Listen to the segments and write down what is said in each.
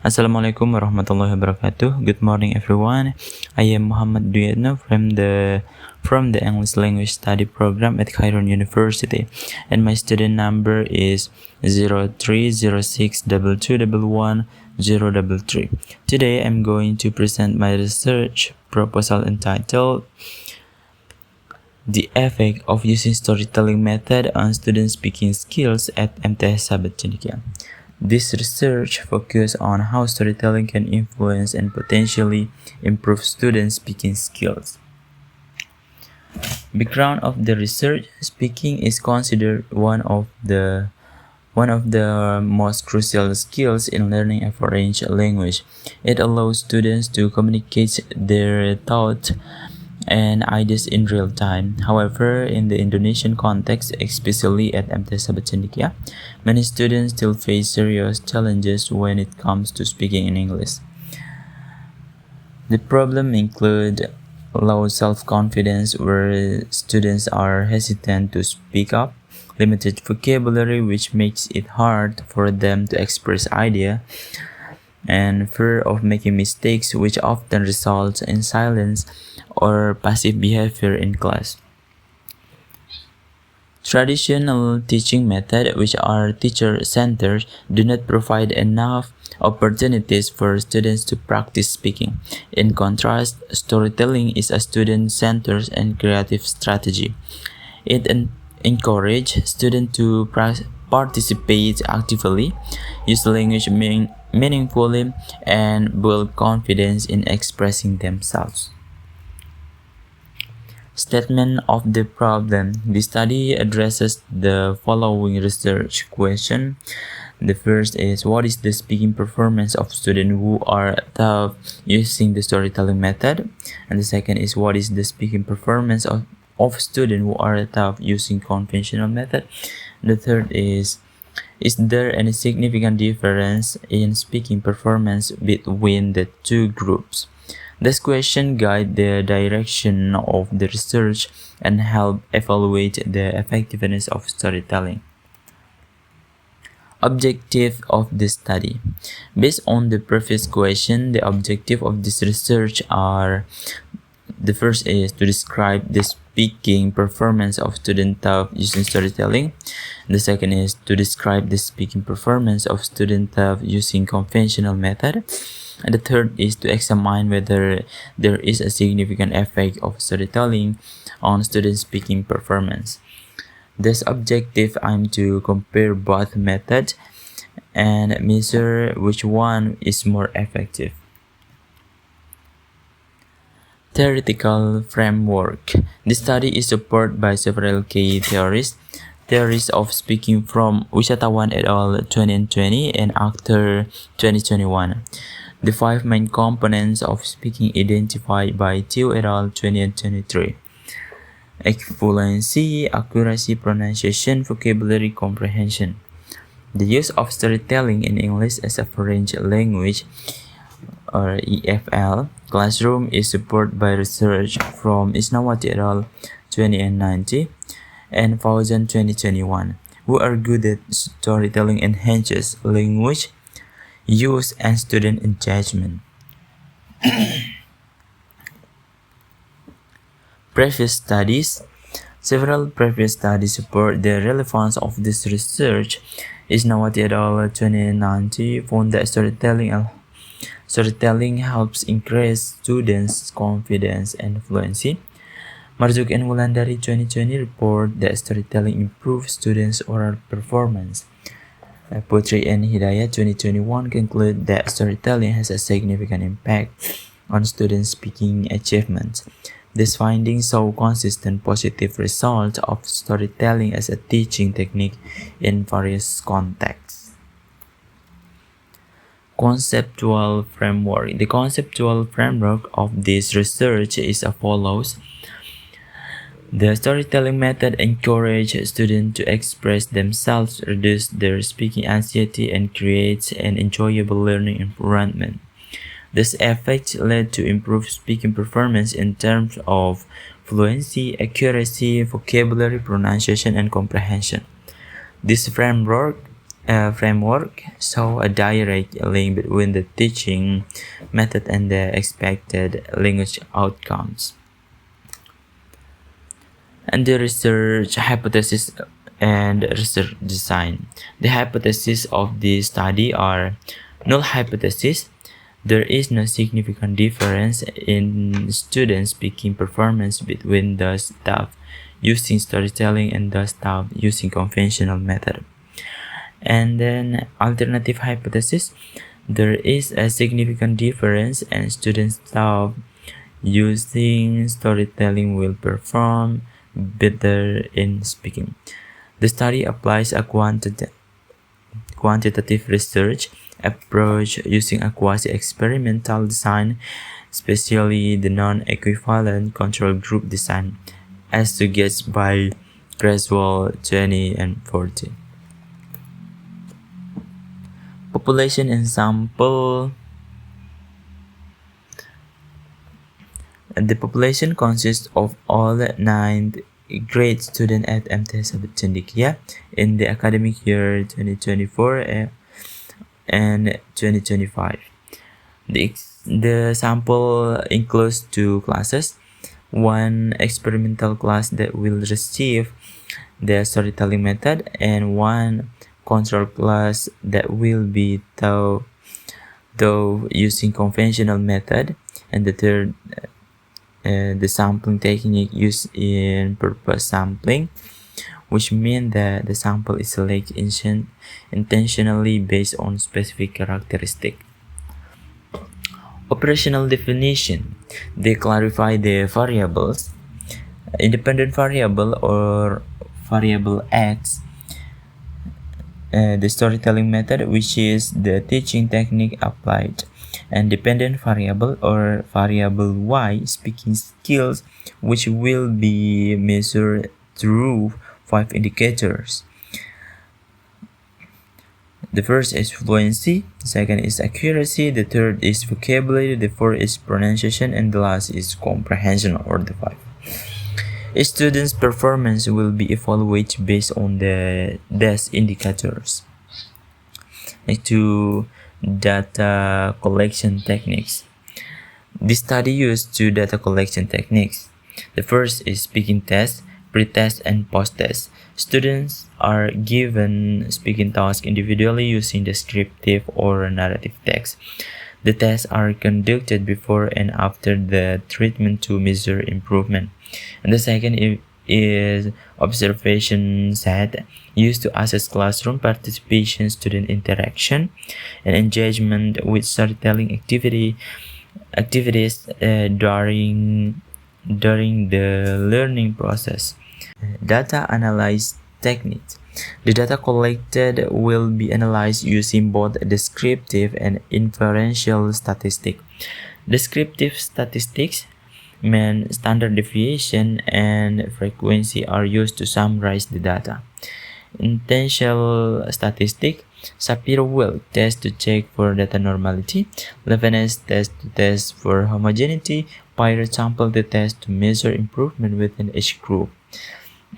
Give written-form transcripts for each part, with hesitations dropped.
Assalamualaikum warahmatullahi wabarakatuh. Good morning, everyone. I am Muh.Dwiyatno from the English Language Study Program at Cairo University, and my student number is 030622111033. Today, I'm going to present my research proposal entitled "The Effect of Using Storytelling Method on Student Speaking Skills at MTS Sahabat Cendekia." This research focuses on how storytelling can influence and potentially improve student speaking skills. Background of the research: speaking is considered one of the most crucial skills in learning a foreign language. It allows students to communicate their thoughts and ideas in real time. However, in the Indonesian context, especially at MTS Sahabat Cendekia, many students still face serious challenges when it comes to speaking in English. The problem include low self-confidence, where students are hesitant to speak up, limited vocabulary, which makes it hard for them to express ideas, and fear of making mistakes, which often results in silence or passive behavior in class. Traditional teaching methods, which are teacher-centered, do not provide enough opportunities for students to practice speaking. In contrast, storytelling is a student-centered and creative strategy. It encourages students to participate actively, use language meaningfully, and build confidence in expressing themselves. Statement of the problem. The study addresses the following research question. The first is, what is the speaking performance of students who are taught using the storytelling method? And the second is, what is the speaking performance of students who are taught using conventional method? The third is there any significant difference in speaking performance between the two groups? This question guide the direction of the research and help evaluate the effectiveness of storytelling. Objective of the study. Based on the previous question, the objective of this research are: the first is to describe the speaking performance of students taught using storytelling. The second is to describe the speaking performance of students taught using conventional method. And the third is to examine whether there is a significant effect of storytelling on student speaking performance. This objective aims to compare both methods and measure which one is more effective. Theoretical framework. The study is supported by several key theories. Theories of speaking from Wisatawan et al. 2020 and Actor 2021. The five main components of speaking identified by Teo et al. 2023. Fluency, accuracy, pronunciation, vocabulary, comprehension. The use of storytelling in English as a foreign language, or EFL, classroom is supported by research from Isnawati et al. 2090 and Fauzan 2021, who argue that storytelling enhances language use and student engagement. Previous studies. Several previous studies support the relevance of this research. Isnawati et al. 2090 found that storytelling helps increase students' confidence and fluency. Marzuki and Wulandari 2020 report that storytelling improves students' oral performance. Putri and Hidayat 2021 conclude that storytelling has a significant impact on student speaking achievements. These findings show consistent positive results of storytelling as a teaching technique in various contexts. Conceptual framework. The conceptual framework of this research is as follows. The storytelling method encourages students to express themselves, reduce their speaking anxiety, and creates an enjoyable learning environment. This effect led to improved speaking performance in terms of fluency, accuracy, vocabulary, pronunciation, and comprehension. This framework framework show a direct link between the teaching method and the expected language outcomes. And the research hypothesis and research design. The hypotheses of this study are null hypothesis. There is no significant difference in student speaking performance between the staff using storytelling and the staff using conventional method. And then alternative hypothesis, there is a significant difference and student staff using storytelling will perform better in speaking. The study applies a quantitative research approach using a quasi-experimental design, especially the non-equivalent control group design, as suggested by Creswell 20 and 40. Population and sample. The population consists of all 9th grade students at MTS Cendekia in the academic year 2024 and 2025. The sample includes 2 classes, one experimental class that will receive the storytelling method and one control class that will be taught using conventional method, and the third the sampling technique used in purpose sampling, which means that the sample is selected intentionally based on specific characteristic. Operational definition. They clarify the variables. Independent variable or variable X, the storytelling method, which is the teaching technique applied, and dependent variable or variable Y, speaking skills, which will be measured through 5 indicators. The first is fluency, the second is accuracy, the third is vocabulary, the fourth is pronunciation, and the last is comprehension, or the 5. A student's performance will be evaluated based on these indicators. Next to data collection techniques. This study used 2 data collection techniques. The first is speaking test, pre-test, and post-test. Students are given speaking tasks individually using descriptive or narrative text. The tests are conducted before and after the treatment to measure improvement. And the second is observation set, used to assess classroom participation, student interaction, and engagement with storytelling activities during the learning process. Data analysis techniques. The data collected will be analyzed using both descriptive and inferential statistics. Descriptive statistics mean standard deviation and frequency are used to summarize the data. Inferential statistics, Shapiro-Wilk test to check for data normality, Levenes test to test for homogeneity, Pirate sample to test to measure improvement within each group.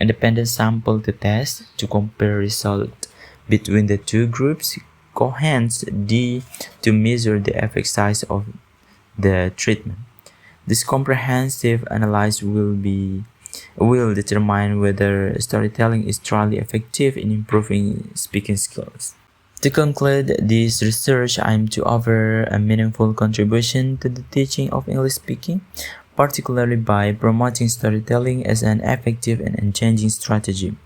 Independent sample to test to compare results between the 2 groups. Cohen's D to measure the effect size of the treatment. This comprehensive analysis will determine whether storytelling is truly effective in improving speaking skills. To conclude this research, aim to offer a meaningful contribution to the teaching of English speaking, particularly by promoting storytelling as an effective and unchanging strategy.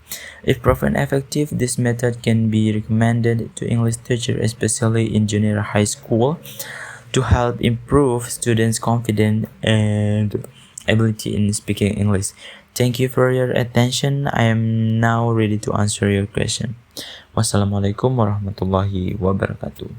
If proven effective, this method can be recommended to English teachers, especially in junior high school, to help improve students' confidence and ability in speaking English. Thank you for your attention. I am now ready to answer your question. Wassalamualaikum warahmatullahi wabarakatuh.